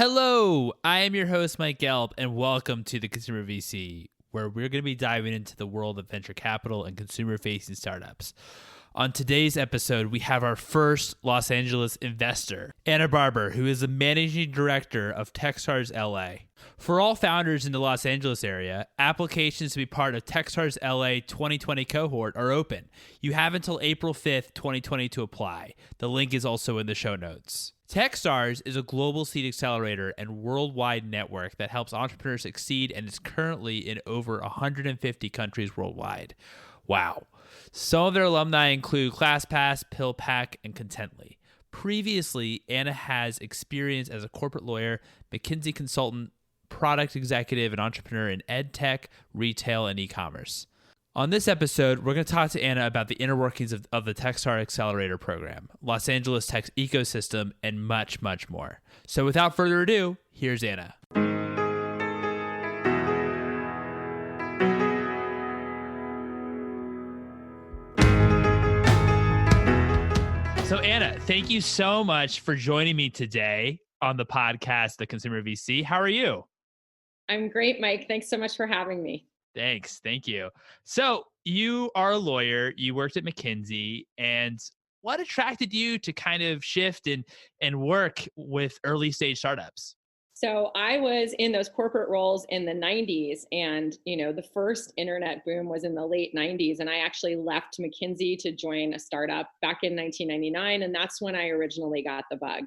Hello, I am your host, Mike Gelb, and welcome to the Consumer VC, where we're going to be diving into the world of venture capital and consumer-facing startups. On today's episode, we have our first Los Angeles investor, Anna Barbe, who is the managing director of Techstars LA. For all founders in the Los Angeles area, applications to be part of Techstars LA 2020 cohort are open. You have until April 5th, 2020 to apply. The link is also in the show notes. Techstars is a global seed accelerator and worldwide network that helps entrepreneurs succeed and is currently in over 150 countries worldwide. Wow. Some of their alumni include ClassPass, PillPack, and Contently. Previously, Anna has experience as a corporate lawyer, McKinsey consultant, product executive, and entrepreneur in ed tech, retail, and e-commerce. On this episode, we're going to talk to Anna about the inner workings of the Techstars Accelerator program, Los Angeles tech ecosystem, and much, much more. So without further ado, here's Anna. So Anna, thank you so much for joining me today on the podcast, The Consumer VC. How are you? I'm great, Mike. Thanks so much for having me. Thanks. Thank you. So you are a lawyer, you worked at McKinsey, and what attracted you to kind of shift and work with early stage startups? So I was in those corporate roles in the 90s, and the first internet boom was in the late 90s, and I actually left McKinsey to join a startup back in 1999, and that's when I originally got the bug.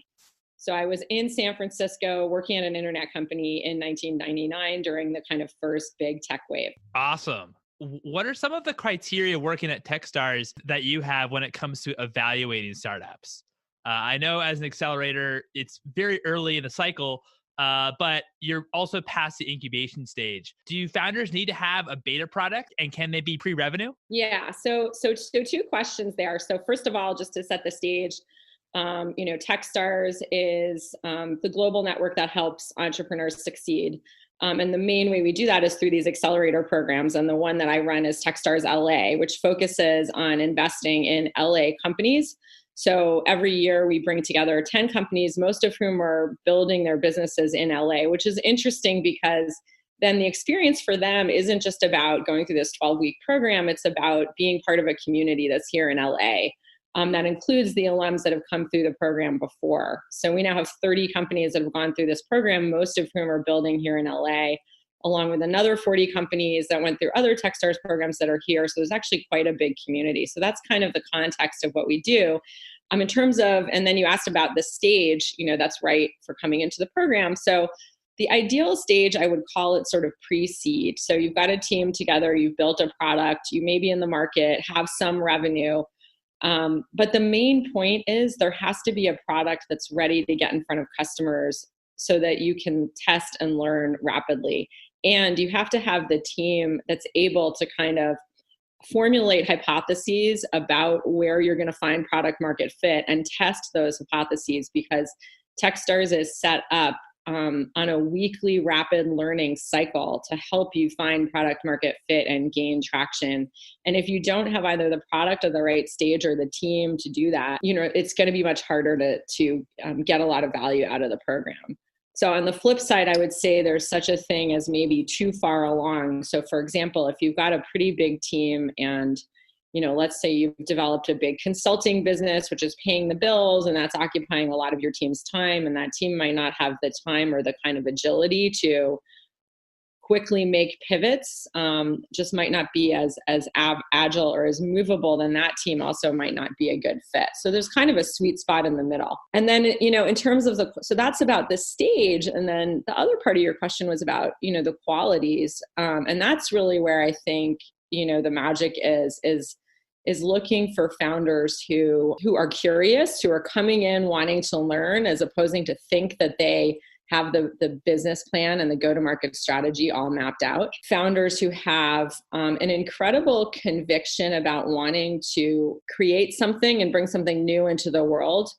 So I was in San Francisco working at an internet company in 1999 during the kind of first big tech wave. Awesome. What are some of the criteria working at Techstars that you have when it comes to evaluating startups? I know as an accelerator, it's very early in the cycle, but you're also past the incubation stage. Do founders need to have a beta product, and can they be pre-revenue? Yeah, so two questions there. So first of all, just to set the stage, Techstars is the global network that helps entrepreneurs succeed. And the main way we do that is through these accelerator programs. And the one that I run is Techstars LA, which focuses on investing in LA companies. So every year we bring together 10 companies, most of whom are building their businesses in LA, which is interesting because then the experience for them isn't just about going through this 12-week program. It's about being part of a community that's here in LA. That includes the alums that have come through the program before. So we now have 30 companies that have gone through this program, most of whom are building here in LA, along with another 40 companies that went through other Techstars programs that are here. So there's actually quite a big community. So that's kind of the context of what we do. In terms of, and then you asked about the stage, that's right for coming into the program. So the ideal stage, I would call it sort of pre-seed. So you've got a team together, you've built a product, you may be in the market, have some revenue. But the main point is there has to be a product that's ready to get in front of customers so that you can test and learn rapidly. And you have to have the team that's able to kind of formulate hypotheses about where you're going to find product market fit and test those hypotheses, because Techstars is set up on a weekly rapid learning cycle to help you find product market fit and gain traction. And if you don't have either the product or the right stage or the team to do that, it's going to be much harder to get a lot of value out of the program. So on the flip side, I would say there's such a thing as maybe too far along. So for example, if you've got a pretty big team and let's say you've developed a big consulting business, which is paying the bills, and that's occupying a lot of your team's time, and that team might not have the time or the kind of agility to quickly make pivots, just might not be as agile or as movable, then that team also might not be a good fit. So there's kind of a sweet spot in the middle. And then, in terms of so that's about the stage. And then the other part of your question was about, the qualities. And that's really where I think, the magic is looking for founders who are curious, who are coming in wanting to learn, as opposing to think that they have the business plan and the go-to-market strategy all mapped out. Founders who have an incredible conviction about wanting to create something and bring something new into the world,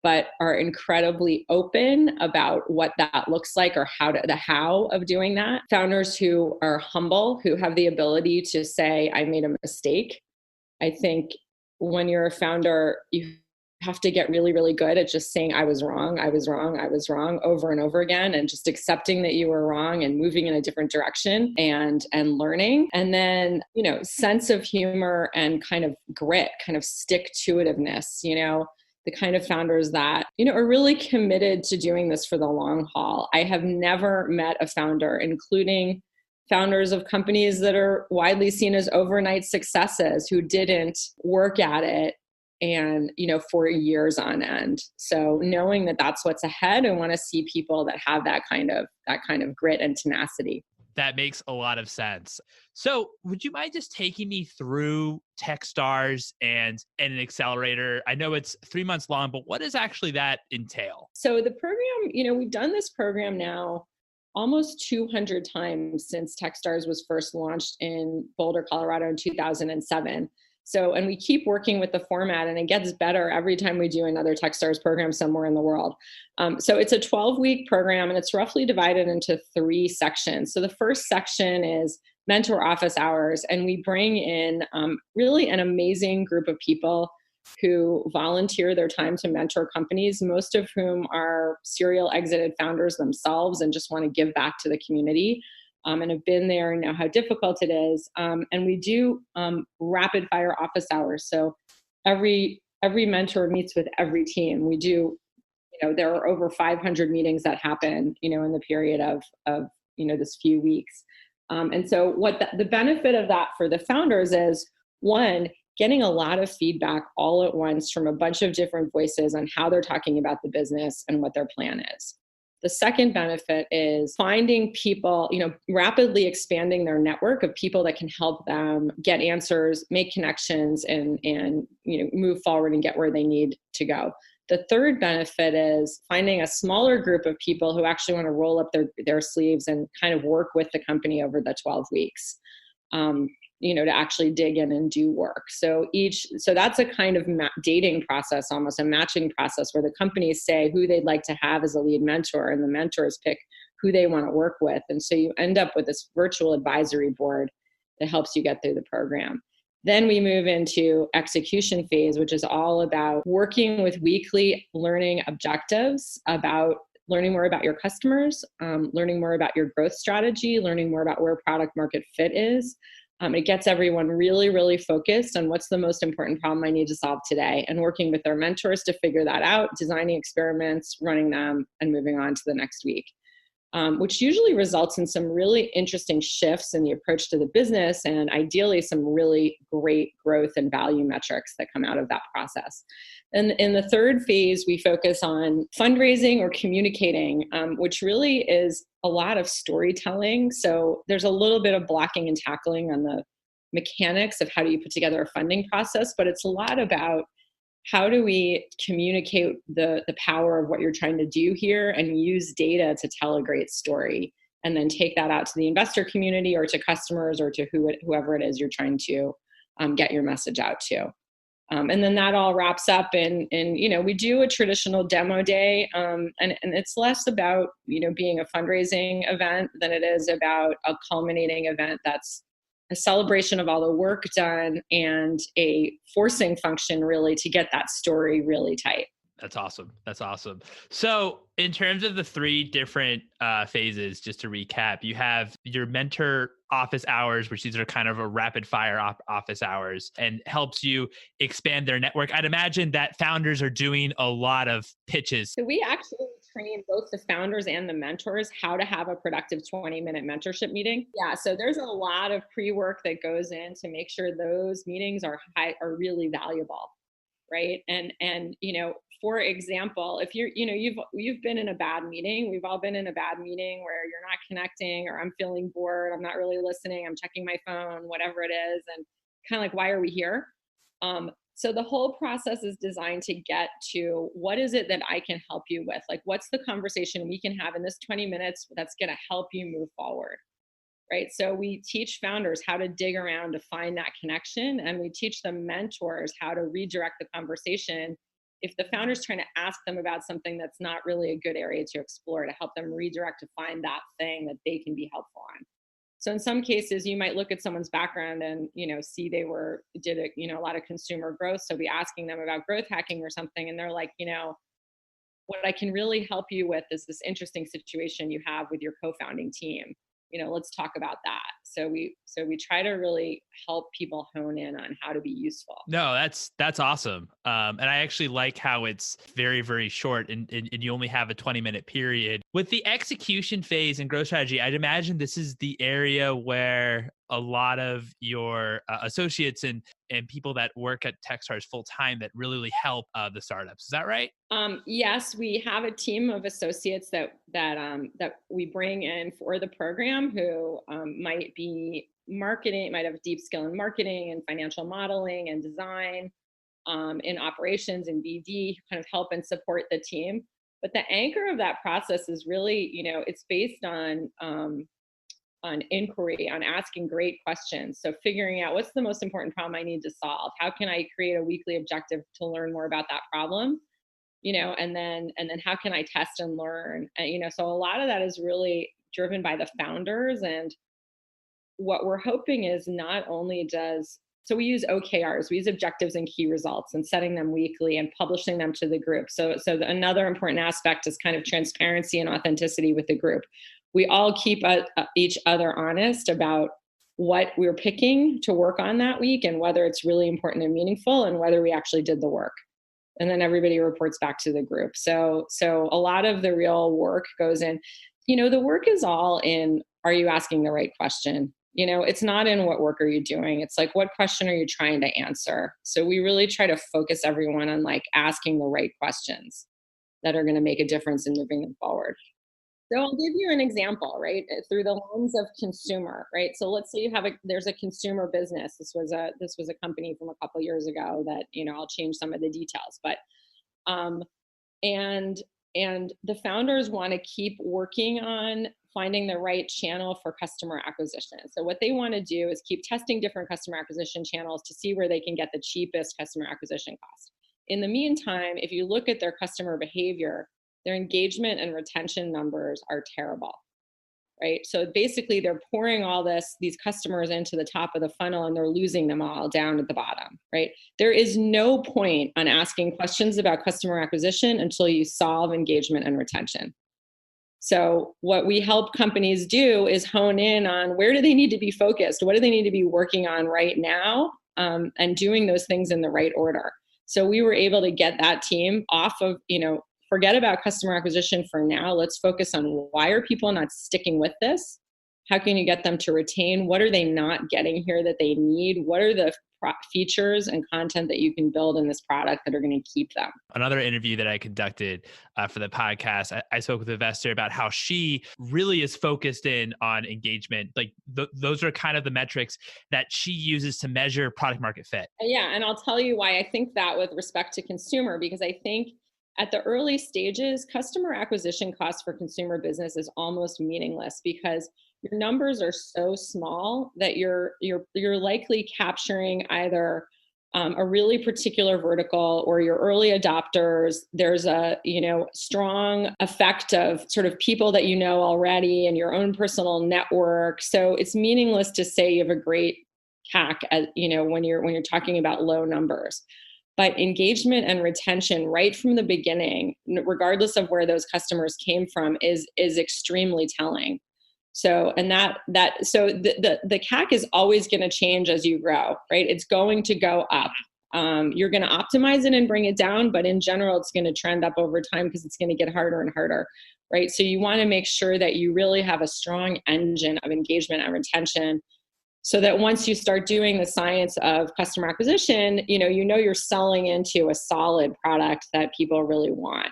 but are incredibly open about what that looks like or the how of doing that. Founders who are humble, who have the ability to say, I made a mistake. I think when you're a founder, you have to get really, really good at just saying, I was wrong, I was wrong, I was wrong over and over again, and just accepting that you were wrong and moving in a different direction and learning. And then, sense of humor and kind of grit, kind of stick-to-itiveness, the kind of founders that, are really committed to doing this for the long haul. I have never met a founder, including founders of companies that are widely seen as overnight successes, who didn't work at it and, for years on end. So knowing that that's what's ahead, I want to see people that have that kind of grit and tenacity. That makes a lot of sense. So would you mind just taking me through Techstars and an accelerator? I know it's 3 months long, but what does actually that entail? So the program, we've done this program now almost 200 times since Techstars was first launched in Boulder, Colorado in 2007. So, and we keep working with the format, and it gets better every time we do another Techstars program somewhere in the world. So it's a 12-week program, and it's roughly divided into 3 sections. So the first section is mentor office hours, and we bring in really an amazing group of people who volunteer their time to mentor companies, most of whom are serial exited founders themselves and just want to give back to the community. And have been there and know how difficult it is. And we do rapid fire office hours. So every mentor meets with every team. We do, there are over 500 meetings that happen, in the period of this few weeks. And so what the benefit of that for the founders is, one, getting a lot of feedback all at once from a bunch of different voices on how they're talking about the business and what their plan is. The second benefit is finding people, rapidly expanding their network of people that can help them get answers, make connections, and move forward and get where they need to go. The third benefit is finding a smaller group of people who actually want to roll up their sleeves and kind of work with the company over the 12 weeks. To actually dig in and do work. So that's a kind of dating process, almost a matching process, where the companies say who they'd like to have as a lead mentor, and the mentors pick who they want to work with. And so you end up with this virtual advisory board that helps you get through the program. Then we move into execution phase, which is all about working with weekly learning objectives, about learning more about your customers, learning more about your growth strategy, learning more about where product market fit is. It gets everyone really, really focused on what's the most important problem I need to solve today, and working with their mentors to figure that out, designing experiments, running them, and moving on to the next week, which usually results in some really interesting shifts in the approach to the business, and ideally some really great growth and value metrics that come out of that process. And in the third phase, we focus on fundraising or communicating, which really is a lot of storytelling. So there's a little bit of blocking and tackling on the mechanics of how do you put together a funding process, but it's a lot about how do we communicate the power of what you're trying to do here and use data to tell a great story, and then take that out to the investor community or to customers or to whoever it is you're trying to get your message out to. And then that all wraps up in we do a traditional demo day, and it's less about, being a fundraising event than it is about a culminating event that's a celebration of all the work done and a forcing function really to get that story really tight. That's awesome. That's awesome. So in terms of the 3 different phases, just to recap, you have your mentor office hours, which these are kind of a rapid fire office hours, and helps you expand their network. I'd imagine that founders are doing a lot of pitches. So we actually train both the founders and the mentors how to have a productive 20-minute mentorship meeting. Yeah, so there's a lot of pre-work that goes in to make sure those meetings are really valuable, right? And for example, if you've been in a bad meeting, we've all been in a bad meeting where you're not connecting, or I'm feeling bored, I'm not really listening, I'm checking my phone, whatever it is, and kind of like, why are we here? So the whole process is designed to get to what is it that I can help you with? Like, what's the conversation we can have in this 20 minutes that's going to help you move forward? Right. So we teach founders how to dig around to find that connection, and we teach the mentors how to redirect the conversation if the founder's trying to ask them about something that's not really a good area to explore, to help them redirect to find that thing that they can be helpful on. So in some cases, you might look at someone's background and, see they did a lot of consumer growth. So be asking them about growth hacking or something. And they're like, what I can really help you with is this interesting situation you have with your co-founding team. Let's talk about that. So we try to really help people hone in on how to be useful. No, that's awesome. And I actually like how it's very, very short and you only have a 20-minute period. With the execution phase and growth strategy, I'd imagine this is the area where a lot of your associates and people that work at Techstars full time that really help the startups. Is that right? Yes, we have a team of associates that we bring in for the program who might be marketing, might have a deep skill in marketing and financial modeling and design, in operations and BD, kind of help and support the team. But the anchor of that process is really, it's based on inquiry, on asking great questions. So figuring out what's the most important problem I need to solve. How can I create a weekly objective to learn more about that problem? And then how can I test and learn? And, so a lot of that is really driven by the founders. And what we're hoping is not only so we use OKRs, we use objectives and key results and setting them weekly and publishing them to the group. So another important aspect is kind of transparency and authenticity with the group. We all keep each other honest about what we're picking to work on that week and whether it's really important and meaningful and whether we actually did the work. And then everybody reports back to the group. So a lot of the real work goes in, the work is all in, are you asking the right question? It's not in what work are you doing? It's like, what question are you trying to answer? So we really try to focus everyone on like asking the right questions that are going to make a difference in moving them forward. So I'll give you an example, right? Through the lens of consumer, right? So let's say there's a consumer business. This was a company from a couple of years ago that, I'll change some of the details, but, and the founders want to keep working on finding the right channel for customer acquisition. So what they want to do is keep testing different customer acquisition channels to see where they can get the cheapest customer acquisition cost. In the meantime, if you look at their customer behavior, their engagement and retention numbers are terrible, right? So basically they're pouring these customers into the top of the funnel and they're losing them all down at the bottom, right? There is no point on asking questions about customer acquisition until you solve engagement and retention. So what we help companies do is hone in on where do they need to be focused? What do they need to be working on right now? And doing those things in the right order. So we were able to get that team off of, forget about customer acquisition for now. Let's focus on why are people not sticking with this? How can you get them to retain? What are they not getting here that they need? What are the features and content that you can build in this product that are going to keep them? Another interview that I conducted for the podcast, I spoke with an investor about how she really is focused in on engagement. Like those are kind of the metrics that she uses to measure product market fit. Yeah. And I'll tell you why I think that with respect to consumer, because I think at the early stages, customer acquisition costs for consumer business is almost meaningless because your numbers are so small that you're likely capturing either a really particular vertical or your early adopters. There's a strong effect of sort of people that you know already and your own personal network. So it's meaningless to say you have a great CAC when you're talking about low numbers. But engagement and retention right from the beginning, regardless of where those customers came from, is extremely telling. So the CAC is always going to change as you grow, right? It's going to go up. You're going to optimize it and bring it down, but in general, it's going to trend up over time because it's going to get harder and harder, right? So you want to make sure that you really have a strong engine of engagement and retention, so that once you start doing the science of customer acquisition, you're selling into a solid product that people really want.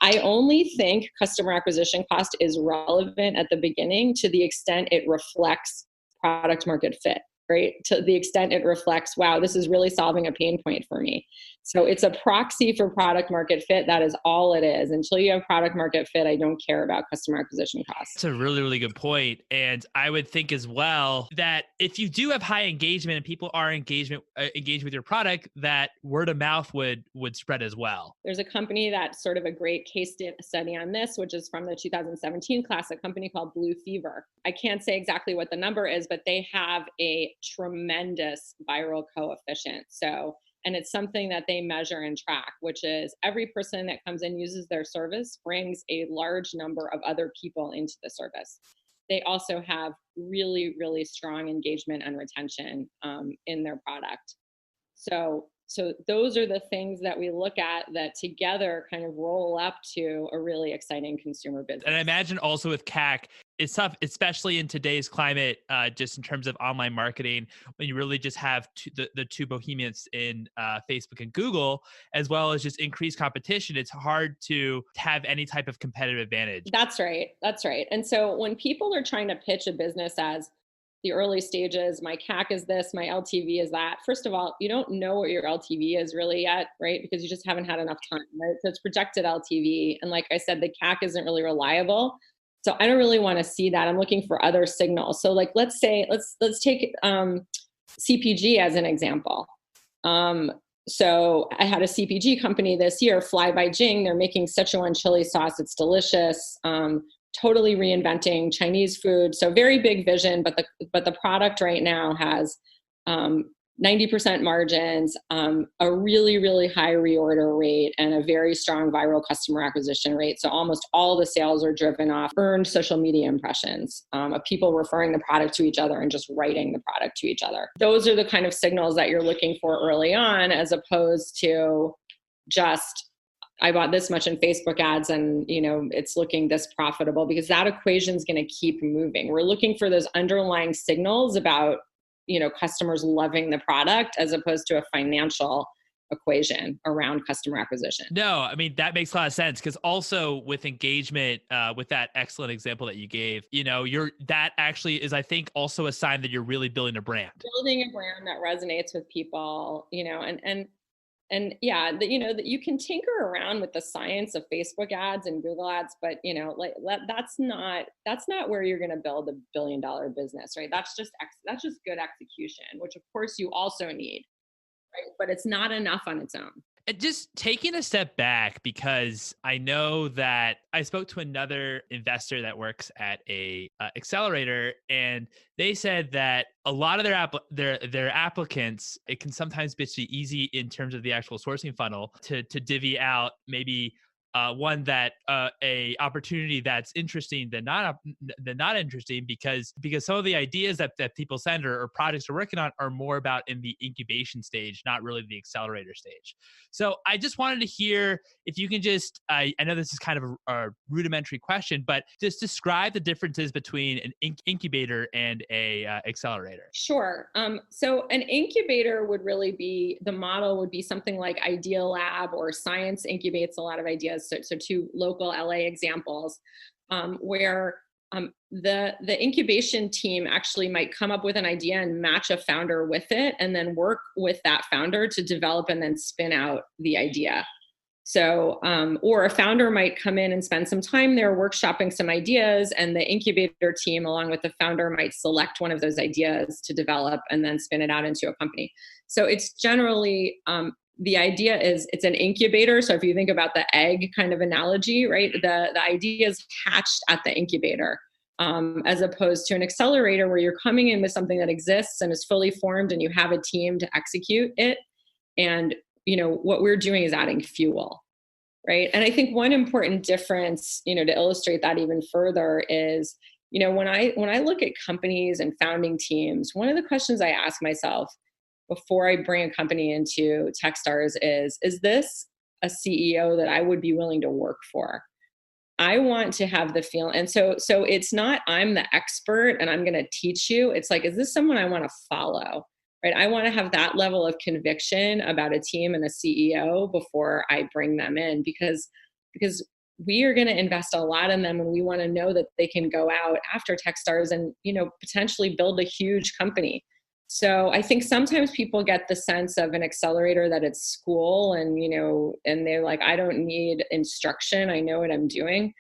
I only think customer acquisition cost is relevant at the beginning to the extent it reflects product market fit. right? To the extent it reflects, wow, this is really solving a pain point for me. So it's a proxy for product market fit. That is all it is. Until you have product market fit, I don't care about customer acquisition costs. That's a really, really good point. And I would think as well that if you do have high engagement and people are engaged with your product, that word of mouth would spread as well. There's a company that's sort of a great case study on this, which is from the 2017 class, a company called Blue Fever. I can't say exactly what the number is, but they have a tremendous viral coefficient. And it's something that they measure and track, which is every person that comes in, uses their service, brings a large number of other people into the service. They also have really, really strong engagement and retention in their product. So those are the things that we look at that together kind of roll up to a really exciting consumer business. And I imagine also with CAC, it's tough, especially in today's climate, just in terms of online marketing, when you really just have the two behemoths in Facebook and Google, as well as just increased competition. It's hard to have any type of competitive advantage. That's right. And so when people are trying to pitch a business as the early stages, my CAC is this, my LTV is that. First of all, you don't know what your LTV is really yet, right? Because you just haven't had enough time, right? So it's projected LTV. And like I said, the CAC isn't really reliable. So I don't really want to see that. I'm looking for other signals. So like, let's take CPG as an example. So I had a CPG company this year, Fly by Jing. They're making Sichuan chili sauce. It's delicious. Totally reinventing Chinese food. So very big vision, but the product right now has 90% margins, a really, really high reorder rate, and a very strong viral customer acquisition rate. So almost all the sales are driven off earned social media impressions of people referring the product to each other and just writing the product to each other. Those are the kind of signals that you're looking for early on, as opposed to just, I bought this much in Facebook ads and, it's looking this profitable, because that equation is going to keep moving. We're looking for those underlying signals about, customers loving the product, as opposed to a financial equation around customer acquisition. No, I mean, that makes a lot of sense, because also with engagement, with that excellent example that you gave, that actually is, I think, also a sign that you're really building a brand. Building a brand that resonates with people, and yeah, that you can tinker around with the science of Facebook ads and Google ads, but that's not where you're going to build $1 billion business, right? That's just good execution, which of course you also need, right? But it's not enough on its own. Just taking a step back, because I know that I spoke to another investor that works at a accelerator, and they said that a lot of their applicants, it can sometimes be easy in terms of the actual sourcing funnel to divvy out maybe one that a opportunity that's interesting than not interesting, because some of the ideas that people send or projects are working on are more about in the incubation stage, not really the accelerator stage. So I just wanted to hear if you can just, I know this is kind of a rudimentary question, but just describe the differences between an incubator and a accelerator. Sure. So an incubator would really be, the model would be something like Idea Lab or Science incubates a lot of ideas. So two local LA examples, where the incubation team actually might come up with an idea and match a founder with it, and then work with that founder to develop and then spin out the idea. So, or a founder might come in and spend some time there workshopping some ideas, and the incubator team, along with the founder, might select one of those ideas to develop and then spin it out into a company. So it's generally, the idea is it's an incubator. So if you think about the egg kind of analogy, right, the idea is hatched at the incubator, as opposed to an accelerator where you're coming in with something that exists and is fully formed and you have a team to execute it. And what we're doing is adding fuel, right? And I think one important difference, to illustrate that even further is, when I look at companies and founding teams, one of the questions I ask myself before I bring a company into Techstars is this a CEO that I would be willing to work for? I want to have the feeling. And so it's not, I'm the expert and I'm going to teach you. It's like, is this someone I want to follow? Right? I want to have that level of conviction about a team and a CEO before I bring them in, because we are going to invest a lot in them, and we want to know that they can go out after Techstars and, potentially build a huge company. So I think sometimes people get the sense of an accelerator that it's school and, and they're like, I don't need instruction. I know what I'm doing.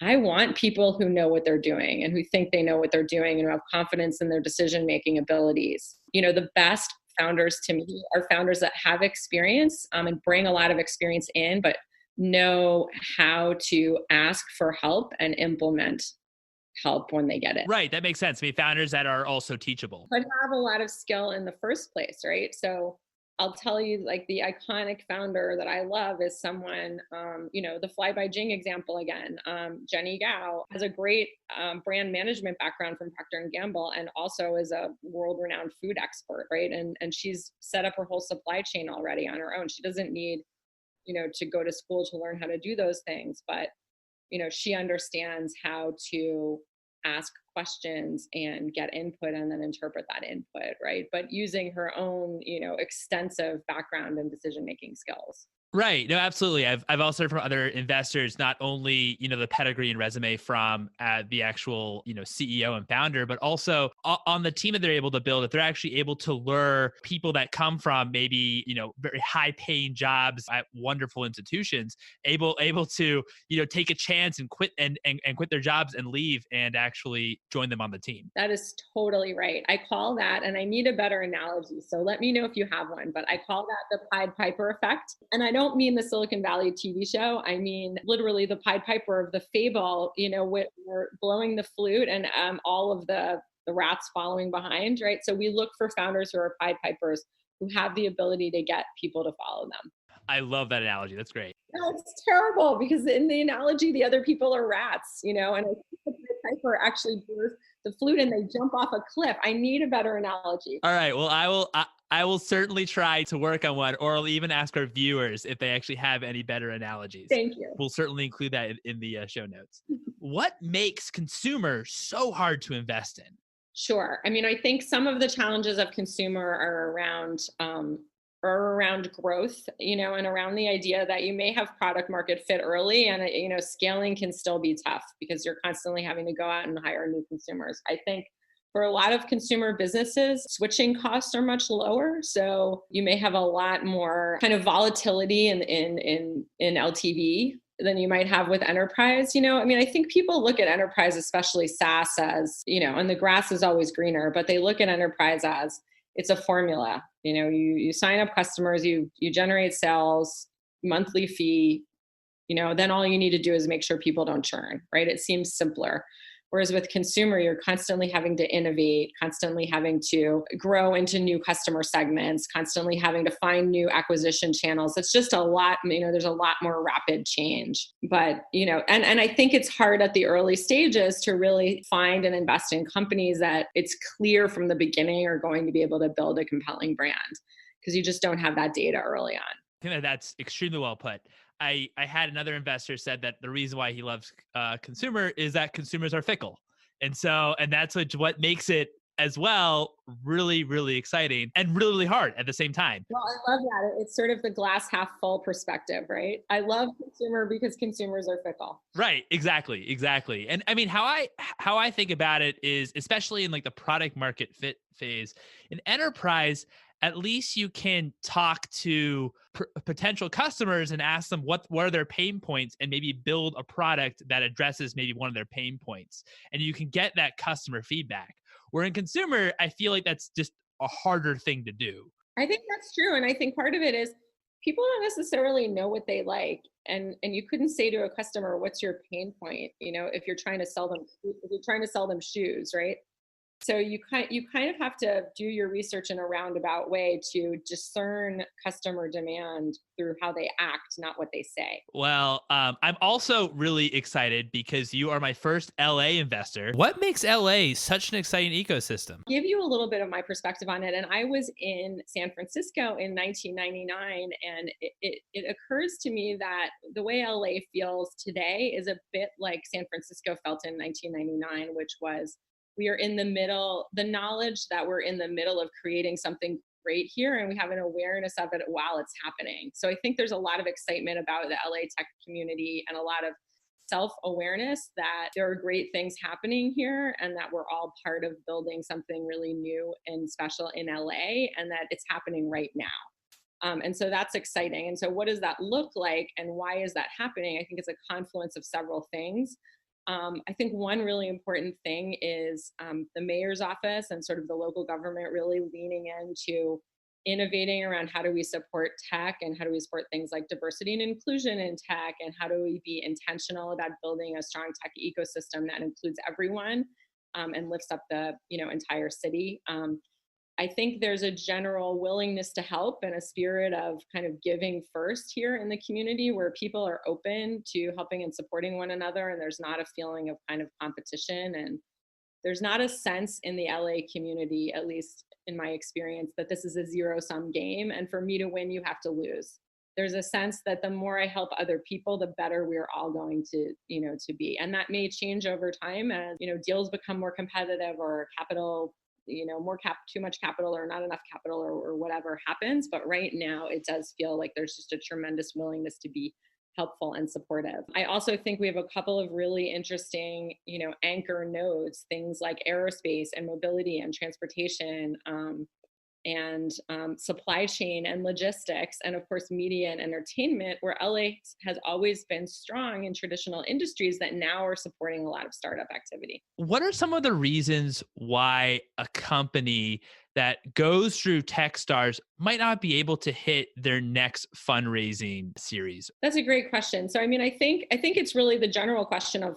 I want people who know what they're doing and who think they know what they're doing and who have confidence in their decision-making abilities. The best founders to me are founders that have experience and bring a lot of experience in, but know how to ask for help and implement help when they get it. Right. That makes sense. I mean, founders that are also teachable. But have a lot of skill in the first place, right? So I'll tell you, like, the iconic founder that I love is someone, the Fly by Jing example again. Jenny Gao has a great brand management background from Procter and Gamble, and also is a world-renowned food expert, right? And she's set up her whole supply chain already on her own. She doesn't need, to go to school to learn how to do those things, but she understands how to ask questions and get input and then interpret that input, right? But using her own, extensive background and decision-making skills. Right. No, absolutely. I've also heard from other investors, not only, the pedigree and resume from the actual, CEO and founder, but also on the team that they're able to build, if they're actually able to lure people that come from maybe, very high paying jobs at wonderful institutions, able to, take a chance and quit and quit their jobs and leave and actually join them on the team. That is totally right. I call that, and I need a better analogy, so let me know if you have one, but I call that the Pied Piper effect. And I don't mean the Silicon Valley TV show. I mean literally the Pied Piper of the fable, with blowing the flute and all of the rats following behind, right? So we look for founders who are Pied Pipers who have the ability to get people to follow them. I love that analogy. That's great. No, it's terrible because in the analogy, the other people are rats, and I think the Pied Piper actually blows the flute and they jump off a cliff. I need a better analogy. All right. Well, I will certainly try to work on one, or I'll even ask our viewers if they actually have any better analogies. Thank you. We'll certainly include that in the show notes. What makes consumers so hard to invest in? Sure. I mean, I think some of the challenges of consumer are around growth, and around the idea that you may have product market fit early and, scaling can still be tough because you're constantly having to go out and hire new consumers. I think for a lot of consumer businesses, switching costs are much lower. So you may have a lot more kind of volatility in LTV than you might have with enterprise. I think people look at enterprise, especially SaaS, as, and the grass is always greener, but they look at enterprise as it's a formula. You sign up customers, you generate sales, monthly fee, then all you need to do is make sure people don't churn, right? It seems simpler. Whereas with consumer, you're constantly having to innovate, constantly having to grow into new customer segments, constantly having to find new acquisition channels. It's just a lot, there's a lot more rapid change. But, and I think it's hard at the early stages to really find and invest in companies that it's clear from the beginning are going to be able to build a compelling brand because you just don't have that data early on. I think that's extremely well put. I had another investor said that the reason why he loves consumer is that consumers are fickle. And that's what makes it as well really, really exciting and really, really hard at the same time. Well, I love that. It's sort of the glass half full perspective, right? I love consumer because consumers are fickle. Right. Exactly. And I mean, how I think about it is, especially in like the product market fit phase, in enterprise, at least you can talk to potential customers and ask them what are their pain points and maybe build a product that addresses maybe one of their pain points. And you can get that customer feedback. Where in consumer, I feel like that's just a harder thing to do. I think that's true. And I think part of it is people don't necessarily know what they like. And you couldn't say to a customer, what's your pain point? If you're trying to sell them shoes, right? So you kind of have to do your research in a roundabout way to discern customer demand through how they act, not what they say. Well, I'm also really excited because you are my first LA investor. What makes LA such an exciting ecosystem? I'll give you a little bit of my perspective on it. And I was in San Francisco in 1999, and it occurs to me that the way LA feels today is a bit like San Francisco felt in 1999, which was we are in the middle, the knowledge that we're in the middle of creating something great here, and we have an awareness of it while it's happening. So I think there's a lot of excitement about the LA tech community and a lot of self-awareness that there are great things happening here and that we're all part of building something really new and special in LA, and that it's happening right now. And so that's exciting. And so what does that look like and why is that happening? I think it's a confluence of several things. I think one really important thing is the mayor's office and sort of the local government really leaning into innovating around how do we support tech and how do we support things like diversity and inclusion in tech, and how do we be intentional about building a strong tech ecosystem that includes everyone and lifts up the entire city. I think there's a general willingness to help and a spirit of kind of giving first here in the community, where people are open to helping and supporting one another, and there's not a feeling of kind of competition, and there's not a sense in the LA community, at least in my experience, that this is a zero-sum game, and for me to win, you have to lose. There's a sense that the more I help other people, the better we're all going to be, and that may change over time as deals become more competitive or capital, too much capital or not enough capital or whatever happens. But right now, it does feel like there's just a tremendous willingness to be helpful and supportive. I also think we have a couple of really interesting, anchor nodes, things like aerospace and mobility and transportation, and supply chain and logistics, and of course media and entertainment, where LA has always been strong in traditional industries that now are supporting a lot of startup activity. What are some of the reasons why a company that goes through Techstars might not be able to hit their next fundraising series? That's a great question. So, I think it's really the general question of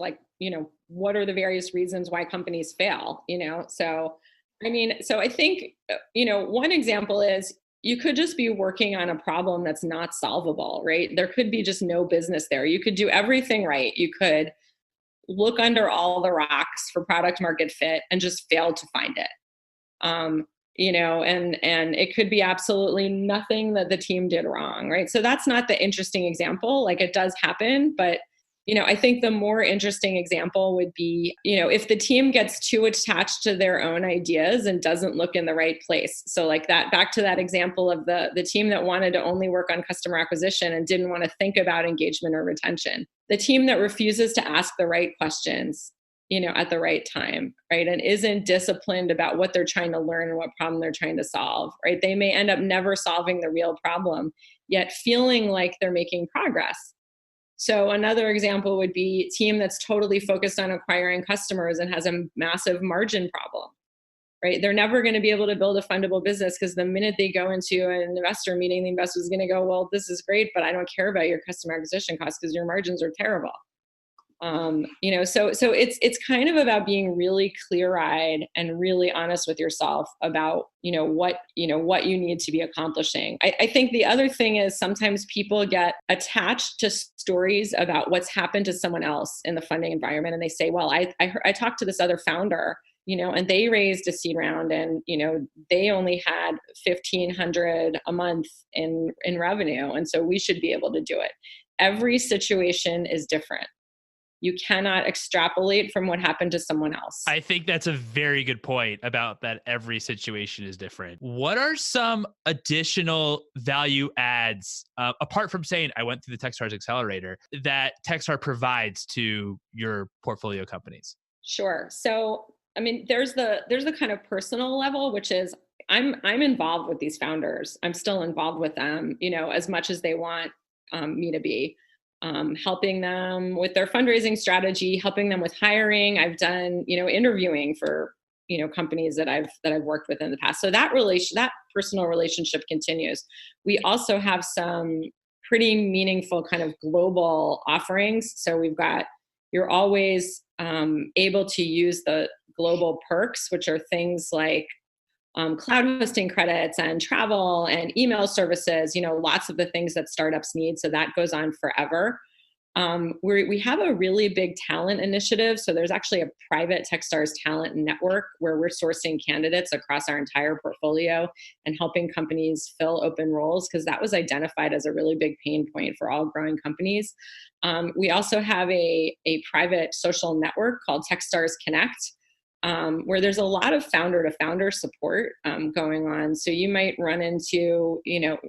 what are the various reasons why companies fail, So I think, one example is you could just be working on a problem that's not solvable, right? There could be just no business there. You could do everything right. You could look under all the rocks for product market fit and just fail to find it. And it could be absolutely nothing that the team did wrong, right? So that's not the interesting example. It does happen, but I think the more interesting example would be, if the team gets too attached to their own ideas and doesn't look in the right place. So back to that example of the team that wanted to only work on customer acquisition and didn't want to think about engagement or retention. The team that refuses to ask the right questions, at the right time, right? And isn't disciplined about what they're trying to learn and what problem they're trying to solve, right? They may end up never solving the real problem, yet feeling like they're making progress. So another example would be a team that's totally focused on acquiring customers and has a massive margin problem, right? They're never going to be able to build a fundable business because the minute they go into an investor meeting, the investor is going to go, well, this is great, but I don't care about your customer acquisition costs because your margins are terrible. So it's kind of about being really clear-eyed and really honest with yourself about, what you need to be accomplishing. I think the other thing is sometimes people get attached to stories about what's happened to someone else in the funding environment. And they say, well, I talked to this other founder, and they raised a seed round and, they only had $1,500 a month in revenue. And so we should be able to do it. Every situation is different. You cannot extrapolate from what happened to someone else. I think that's a very good point about that every situation is different. What are some additional value adds, apart from saying I went through the Techstars accelerator, that Techstars provides to your portfolio companies? Sure. So, there's the kind of personal level, which is I'm involved with these founders. I'm still involved with them, as much as they want me to be. Helping them with their fundraising strategy, helping them with hiring. I've done, interviewing for, companies that I've worked with in the past. So that personal relationship continues. We also have some pretty meaningful kind of global offerings. So you're always able to use the global perks, which are things like cloud hosting credits and travel and email services, lots of the things that startups need. So that goes on forever. We have a really big talent initiative. So there's actually a private Techstars talent network where we're sourcing candidates across our entire portfolio and helping companies fill open roles, because that was identified as a really big pain point for all growing companies. We also have a private social network called Techstars Connect, where there's a lot of founder-to-founder support going on. So you might run into,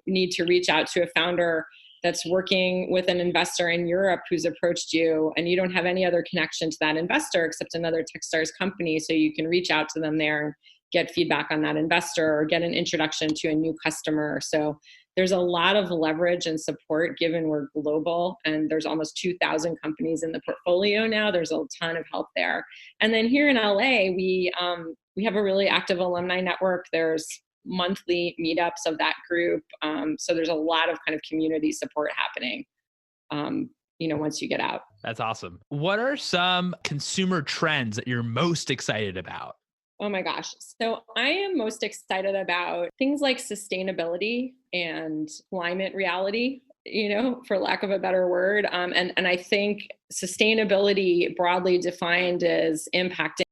need to reach out to a founder that's working with an investor in Europe who's approached you, and you don't have any other connection to that investor except another Techstars company. So you can reach out to them there and get feedback on that investor or get an introduction to a new customer. So there's a lot of leverage and support given we're global, and there's almost 2,000 companies in the portfolio now. There's a ton of help there. And then here in LA, we have a really active alumni network. There's monthly meetups of that group. So there's a lot of kind of community support happening, once you get out. That's awesome. What are some consumer trends that you're most excited about? Oh my gosh. So I am most excited about things like sustainability and climate reality, for lack of a better word. And I think sustainability broadly defined is impacting